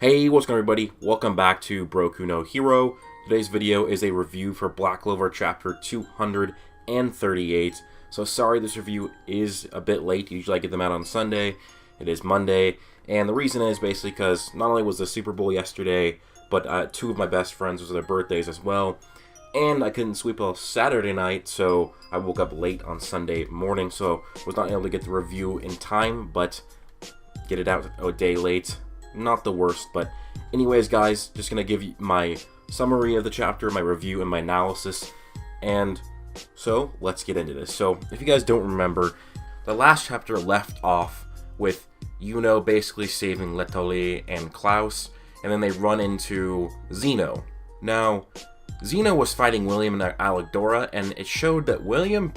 Hey, what's going on everybody? Welcome back to Broku no Hero. Today's video is a review for Black Clover chapter 238. So sorry this review is a bit late. Usually I get them out on Sunday. It is Monday. And the reason is basically because not only was the Super Bowl yesterday, but two of my best friends was their birthdays as well. And I couldn't sleep till Saturday night, so I woke up late on Sunday morning. So was not able to get the review in time, but get it out a day late. Not the worst, but anyways guys, just gonna give you my summary of the chapter, my review, and my analysis, and so let's get into this. So if you guys don't remember, the last chapter left off with Yuno basically saving Letoli and Klaus, and then they run into Zeno. Now, Zeno was fighting William and Alexandra, and it showed that William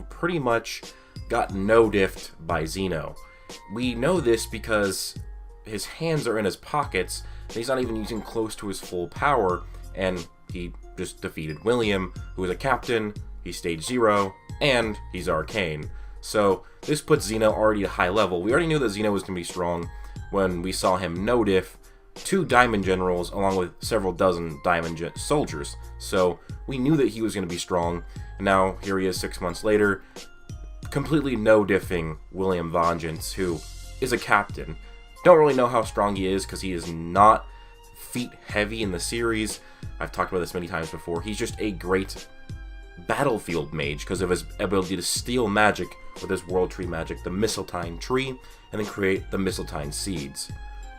pretty much got no-diffed by Zeno. We know this because his hands are in his pockets, and he's not even using close to his full power, and he just defeated William, who is a captain, he's stage 0, and he's arcane. So this puts Zeno already at a high level. We already knew that Zeno was going to be strong when we saw him no-diff 2 diamond generals along with several dozen diamond soldiers. So we knew that he was going to be strong, and now here he is 6 months later, completely no-diffing William Vengeance, who is a captain. Don't really know how strong he is because he is not feat heavy in the series. I've talked about this many times before. He's just a great battlefield mage because of his ability to steal magic with his world tree magic, the Mistletoe tree, and then create the Mistletoe seeds.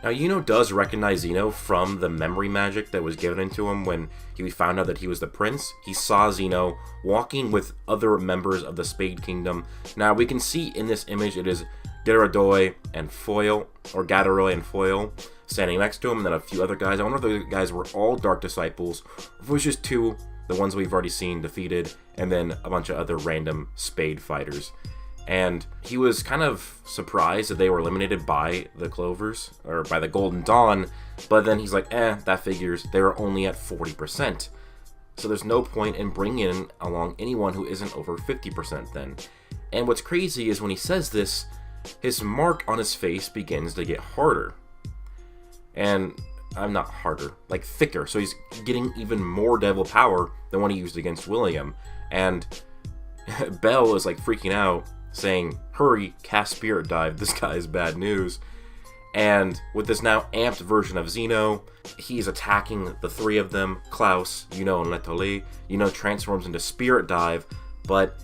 Now, Yuno does recognize Zeno from the memory magic that was given into him when he found out that he was the prince. He saw Zeno walking with other members of the Spade Kingdom. Now, we can see in this image it is Gadaroy and Foil, or Gadaroy and Foil, standing next to him, and then a few other guys. I wonder if the guys were all Dark Disciples, or if it was just 2, the ones we've already seen defeated, and then a bunch of other random Spade fighters. And he was kind of surprised that they were eliminated by the Clovers, or by the Golden Dawn, but then he's like, that figures, they were only at 40%. So there's no point in bringing along anyone who isn't over 50% then. And what's crazy is when he says this, his mark on his face begins to get harder. And I'm not harder, like thicker. So he's getting even more devil power than when he used against William. And Belle is like freaking out, saying, hurry, cast Spirit Dive, this guy is bad news. And with this now amped version of Zeno, he's attacking the 3 of them, Klaus, Yuno, and Letoli. Yuno transforms into Spirit Dive, but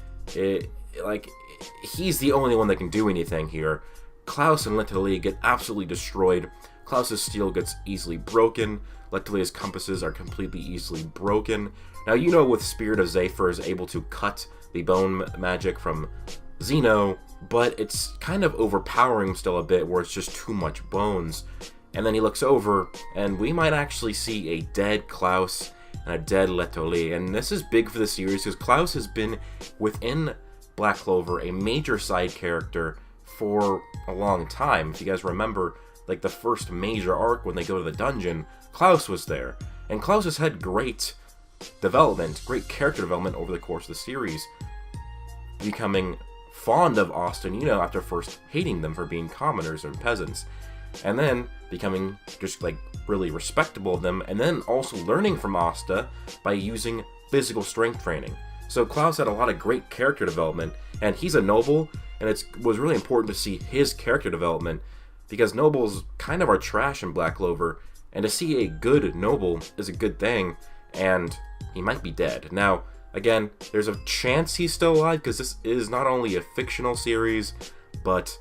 he's the only one that can do anything here. Klaus and Letoli get absolutely destroyed. Klaus's steel gets easily broken. Letoli's compasses are completely easily broken. Now, Yuno with Spirit of Zephyr is able to cut the bone magic from Zeno, but it's kind of overpowering him still a bit, where it's just too much bones. And then he looks over, and we might actually see a dead Klaus and a dead Letoli. And this is big for the series, because Klaus has been within Black Clover a major side character for a long time. If you guys remember, like the first major arc when they go to the dungeon, Klaus was there. And Klaus has had great development, great character development over the course of the series, becoming fond of Asta and Yuno after first hating them for being commoners and peasants, and then becoming just like really respectable of them, and then also learning from Asta by using physical strength training. So Klaus had a lot of great character development, and he's a noble, and it was really important to see his character development, because nobles kind of are trash in Black Clover, and to see a good noble is a good thing, and he might be dead. Now, again, there's a chance he's still alive, because this is not only a fictional series, but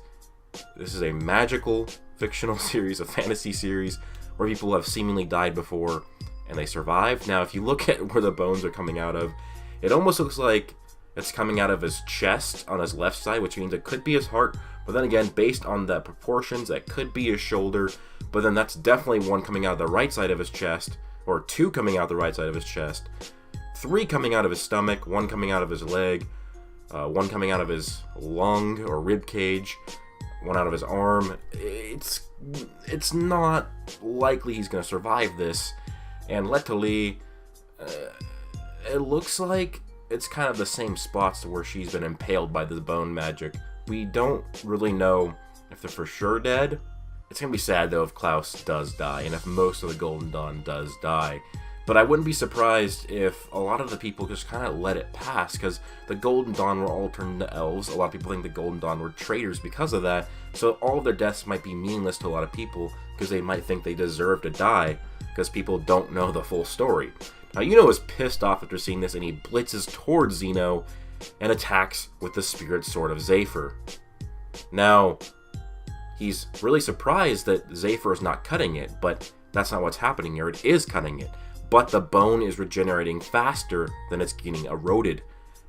this is a magical fictional series, a fantasy series, where people have seemingly died before, and they survived. Now, if you look at where the bones are coming out of, it almost looks like it's coming out of his chest on his left side, which means it could be his heart, but then again, based on the proportions, that could be his shoulder, but then that's definitely one coming out of the right side of his chest, or 2 coming out the right side of his chest, 3 coming out of his stomach, 1 coming out of his leg, 1 coming out of his lung or rib cage, 1 out of his arm. It's not likely he's going to survive this. And Letoli, it looks like it's kind of the same spots to where she's been impaled by the bone magic. We don't really know if they're for sure dead. It's going to be sad, though, if Klaus does die, and if most of the Golden Dawn does die. But I wouldn't be surprised if a lot of the people just kind of let it pass, because the Golden Dawn were all turned into elves. A lot of people think the Golden Dawn were traitors because of that, so all of their deaths might be meaningless to a lot of people, because they might think they deserve to die, because people don't know the full story. Now, Yuno is pissed off after seeing this, and he blitzes towards Zeno, and attacks with the Spirit Sword of Zephyr. Now, he's really surprised that Zephyr is not cutting it, but that's not what's happening here. It is cutting it. But the bone is regenerating faster than it's getting eroded.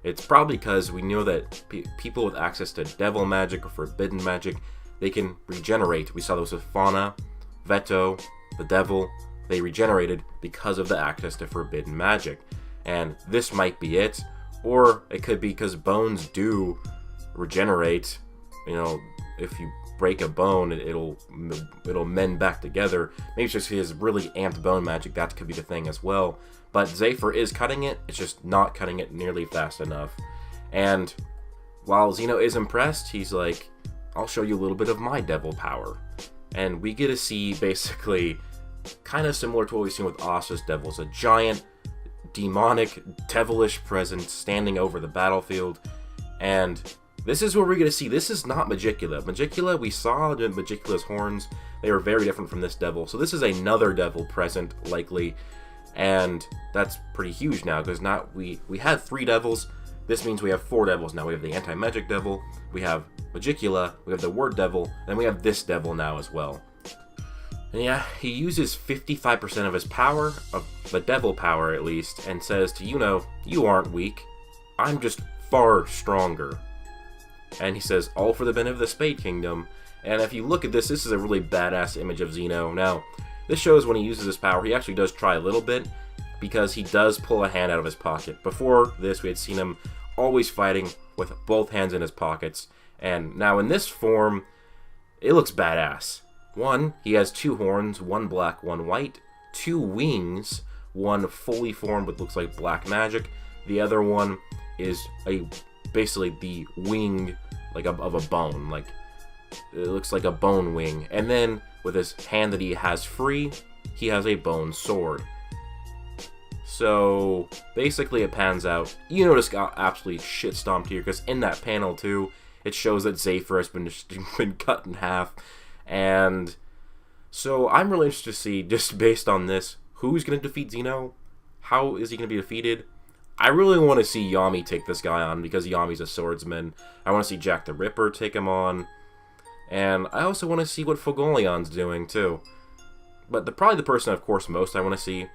It's probably because we know that people with access to devil magic or forbidden magic, they can regenerate. We saw this with Fauna, Veto, the devil. They regenerated because of the access to forbidden magic. And this might be it. Or it could be because bones do regenerate. You know, if you break a bone, it'll mend back together. Maybe it's just his really amped bone magic. That could be the thing as well. But Zephyr is cutting it. It's just not cutting it nearly fast enough. And while Zeno is impressed, he's like, I'll show you a little bit of my devil power. And we get to see basically kind of similar to what we've seen with Asta's devils. A giant, demonic, devilish presence standing over the battlefield. And this is where we're going to see, this is not Magicula. Magicula, we saw Magicula's horns. They were very different from this devil. So this is another devil present, likely. And that's pretty huge now, because now we had 3 devils. This means we have 4 devils now. We have the anti-magic devil, we have Magicula, we have the word devil, then we have this devil now as well. And yeah, he uses 55% of his power, of the devil power at least, and says to Yuno, you aren't weak. I'm just far stronger. And he says, all for the benefit of the Spade Kingdom. And if you look at this, this is a really badass image of Zeno. Now, this shows when he uses his power, he actually does try a little bit, because he does pull a hand out of his pocket. Before this, we had seen him always fighting with both hands in his pockets. And now in this form, it looks badass. One, he has 2 horns, 1 black, 1 white, 2 wings, 1 fully formed but looks like black magic. The other one is basically the wing of a bone, like it looks like a bone wing. And then with his hand that he has free, he has a bone sword. So basically it pans out. Yuno just got absolutely shit stomped here, because in that panel too, it shows that Zephyr has been cut in half. And so I'm really interested to see, just based on this, who's going to defeat Zeno? How is he going to be defeated? I really want to see Yami take this guy on, because Yami's a swordsman. I want to see Jack the Ripper take him on. And I also want to see what Fogolion's doing, too. But probably the person, of course, most I want to see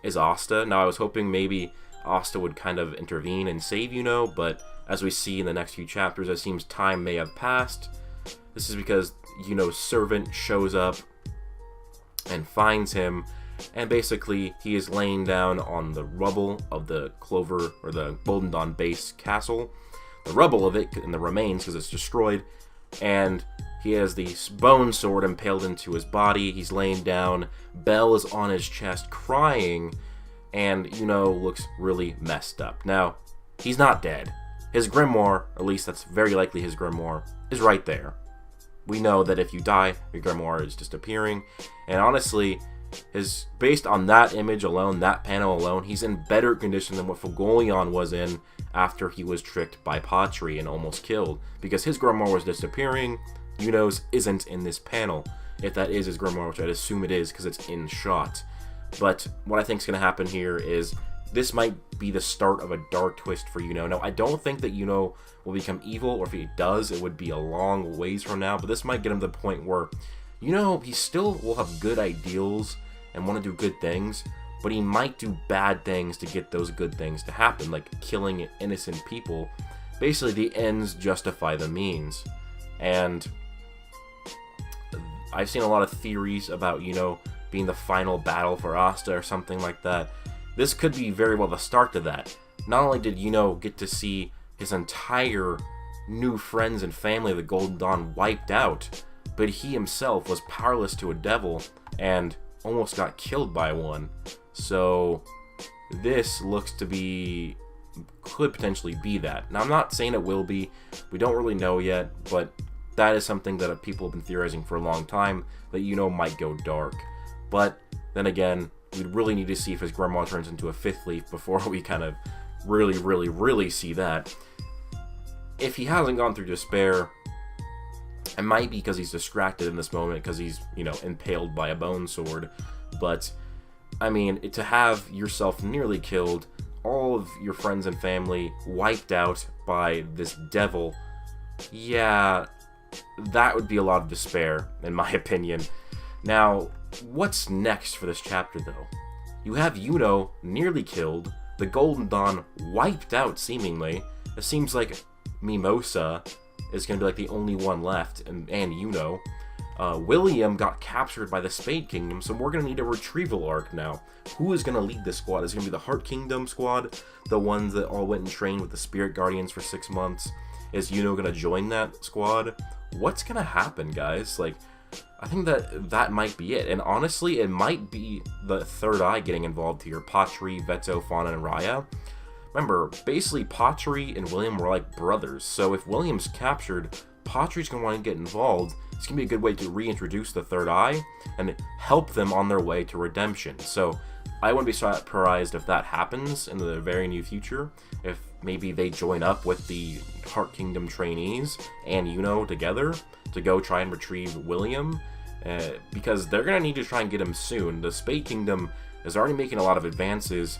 is Asta. Now, I was hoping maybe Asta would kind of intervene and save Yuno, but as we see in the next few chapters, it seems time may have passed. This is because Yuno's servant shows up and finds him, and basically he is laying down on the rubble of the Clover, or the Golden Dawn base castle. The rubble of it, and the remains, because it's destroyed, and he has the bone sword impaled into his body. He's laying down. Belle is on his chest crying, and Yuno looks really messed up. Now, he's not dead. His grimoire, at least that's very likely his grimoire, is right there. We know that if you die, your grimoire is disappearing. And honestly, based on that image alone, that panel alone, he's in better condition than what Fogolion was in after he was tricked by Patri and almost killed. Because his grimoire was disappearing, Yuno's isn't in this panel. If that is his grimoire, which I'd assume it is because it's in shot. But what I think is going to happen here is this might be the start of a dark twist for Yuno. Now, I don't think that Yuno will become evil, or if he does, it would be a long ways from now. But this might get him to the point where, he still will have good ideals and want to do good things, but he might do bad things to get those good things to happen, like killing innocent people. Basically, the ends justify the means. And I've seen a lot of theories about, being the final battle for Asta or something like that. This could be very well the start to that. Not only did Yuno get to see his entire new friends and family of the Golden Dawn wiped out, but he himself was powerless to a devil and almost got killed by one. So this looks to be, could potentially be that. Now, I'm not saying it will be. We don't really know yet, but that is something that people have been theorizing for a long time, that Yuno might go dark. But then again, we'd really need to see if his grimoire turns into a fifth leaf before we kind of really see that. If he hasn't gone through despair, it might be because he's distracted in this moment, because he's, you know, impaled by a bone sword. But, I mean, to have yourself nearly killed, all of your friends and family wiped out by this devil, yeah, that would be a lot of despair, in my opinion. Now, what's next for this chapter, though? You have Yuno nearly killed, the Golden Dawn wiped out, seemingly. It seems like Mimosa is going to be like the only one left, and Yuno. William got captured by the Spade Kingdom, so we're going to need a retrieval arc now. Who is going to lead this squad? Is it going to be the Heart Kingdom squad? The ones that all went and trained with the Spirit Guardians for 6 months? Is Yuno going to join that squad? What's going to happen, guys? Like, I think that might be it. And honestly, it might be the Third Eye getting involved here. Patri, Veto, Fauna, and Raya. Remember, basically, Patri and William were like brothers. So if William's captured, Patri's going to want to get involved. It's going to be a good way to reintroduce the Third Eye and help them on their way to redemption. So I wouldn't be surprised if that happens in the very near future. If maybe they join up with the Heart Kingdom trainees and Yuno together to go try and retrieve William. Because they're going to need to try and get him soon. The Spade Kingdom is already making a lot of advances.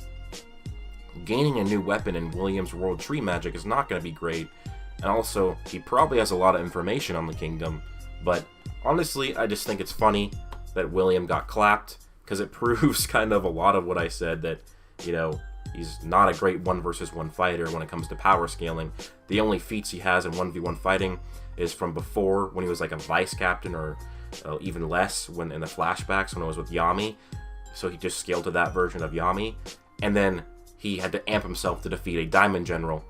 Gaining a new weapon in William's World Tree magic is not going to be great. And also, he probably has a lot of information on the kingdom. But honestly, I just think it's funny that William got clapped, because it proves kind of a lot of what I said, that, you know, he's not a great 1 versus 1 fighter when it comes to power scaling. The only feats he has in 1v1 fighting is from before, when he was like a vice captain, or even less when in the flashbacks when it was with Yami. So he just scaled to that version of Yami. And then he had to amp himself to defeat a Diamond General.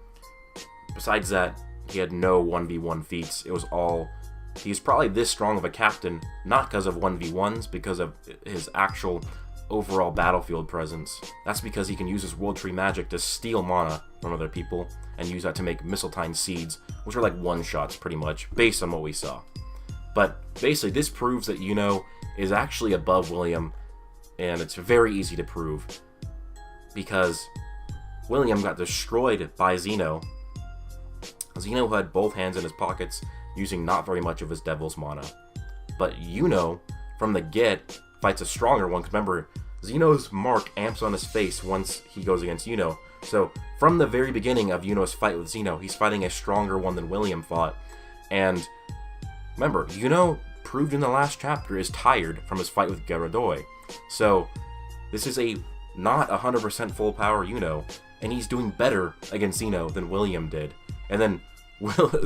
Besides that, he had no 1v1 feats. It was all... He's probably this strong of a captain, not because of 1v1s, because of his actual overall battlefield presence. That's because he can use his World Tree magic to steal mana from other people, and use that to make Mistletoe seeds, which are like one-shots pretty much, based on what we saw. But basically, this proves that Yuno is actually above William, and it's very easy to prove, because William got destroyed by Zeno. Zeno had both hands in his pockets, using not very much of his devil's mana. But Yuno, from the get, fights a stronger one, because remember, Zeno's mark amps on his face once he goes against Yuno. So, from the very beginning of Yuno's fight with Zeno, he's fighting a stronger one than William fought. And remember, Yuno, proved in the last chapter, is tired from his fight with Gyarados. So, this is a not 100% full power Yuno, and he's doing better against Zeno than William did. And then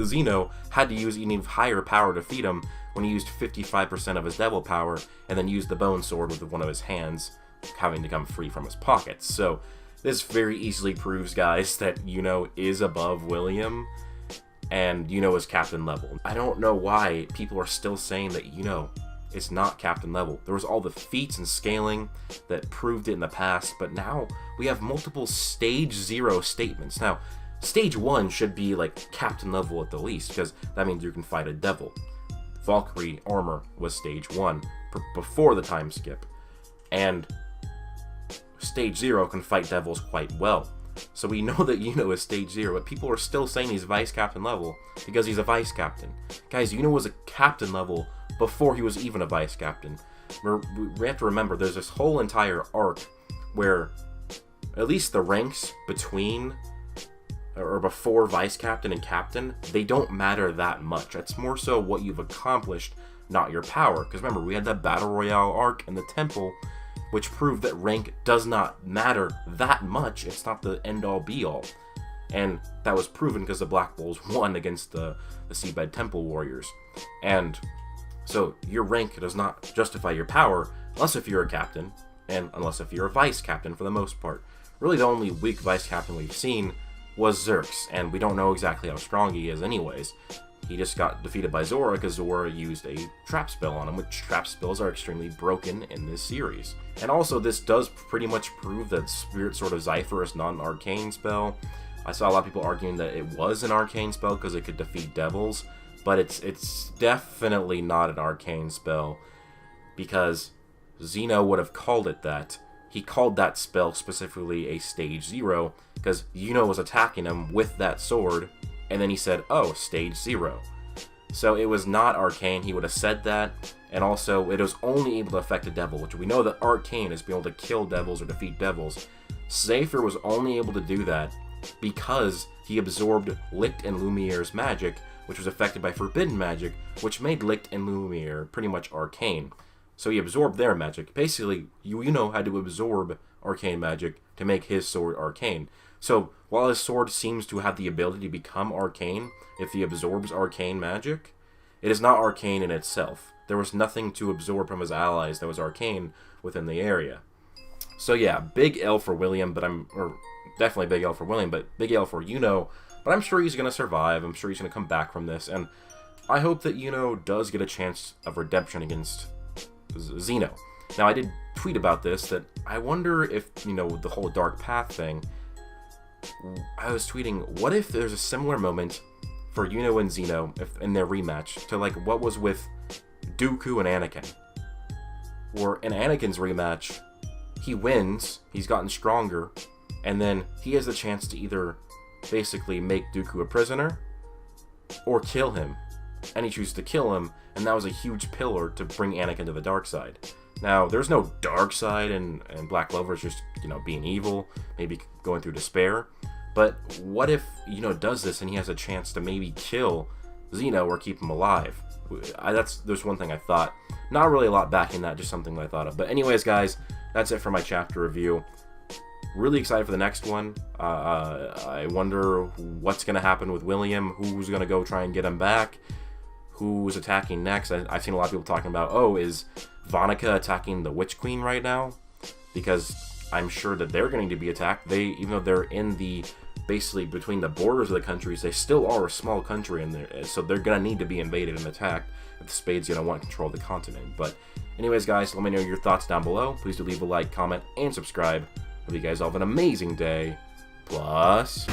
Zeno had to use even higher power to defeat him when he used 55% of his devil power, and then used the bone sword with one of his hands, having to come free from his pockets. So this very easily proves, guys, that Yuno is above William, and Yuno is captain level. I don't know why people are still saying that Yuno is not captain level. There was all the feats and scaling that proved it in the past, but now we have multiple stage 0 statements. Now, Stage 1 should be like captain level at the least, because that means you can fight a devil. Valkyrie armor was stage 1 before the time skip, and stage 0 can fight devils quite well. So we know that Yuno is stage 0, but people are still saying he's vice captain level because he's a vice captain. Guys, Yuno was a captain level before he was even a vice captain. We have to remember, there's this whole entire arc where at least the ranks between or before vice captain and captain, they don't matter that much. That's more so what you've accomplished, not your power. Because remember, we had that battle royale arc in the temple, which proved that rank does not matter that much. It's not the end-all be-all. And that was proven because the Black Bulls won against the Seabed Temple Warriors. And so your rank does not justify your power, unless if you're a captain, and unless if you're a vice captain for the most part. Really, the only weak vice captain we've seen was Xerx, and we don't know exactly how strong he is anyways. He just got defeated by Zora because Zora used a trap spell on him, which trap spells are extremely broken in this series. And also, this does pretty much prove that Spirit Sword of Zypher is not an arcane spell. I saw a lot of people arguing that it was an arcane spell because it could defeat devils, but it's definitely not an arcane spell, because Yuno would have called it that. He called that spell specifically a stage 0, because Yuno was attacking him with that sword, and then he said, oh, stage 0. So it was not arcane, he would have said that, and also it was only able to affect a devil, which we know that arcane is being able to kill devils or defeat devils. Saphir was only able to do that because he absorbed Licht and Lumiere's magic, which was affected by forbidden magic, which made Licht and Lumiere pretty much arcane. So he absorbed their magic. Basically, Yuno had to absorb arcane magic to make his sword arcane. So while his sword seems to have the ability to become arcane if he absorbs arcane magic, it is not arcane in itself. There was nothing to absorb from his allies that was arcane within the area. So yeah, big L for William, or definitely big L for William, but big L for Yuno. But I'm sure he's going to survive. I'm sure he's going to come back from this. And I hope that Yuno does get a chance of redemption against Yuno. Now, I did tweet about this, that I wonder if, the whole Dark Path thing, I was tweeting, what if there's a similar moment for Yuno and Yuno in their rematch to, like, what was with Dooku and Anakin? Or in Anakin's rematch, he wins, he's gotten stronger, and then he has the chance to either basically make Dooku a prisoner or kill him. And he chooses to kill him, and that was a huge pillar to bring Anakin to the dark side. Now, there's no dark side in Black Clover. It's just, being evil, maybe going through despair. But what if, does this and he has a chance to maybe kill Yuno or keep him alive? There's one thing I thought. Not really a lot backing that, just something that I thought of. But anyways, guys, that's it for my chapter review. Really excited for the next one. I wonder what's going to happen with William, who's going to go try and get him back, who's attacking next. I've seen a lot of people talking about, is Vonica attacking the Witch Queen right now? Because I'm sure that they're going to be attacked. Even though they're in basically between the borders of the countries, they still are a small country, and so they're going to need to be invaded and attacked if the Spade's going to want control of the continent. But anyways, guys, let me know your thoughts down below. Please do leave a like, comment, and subscribe. Hope you guys all have an amazing day. Plus...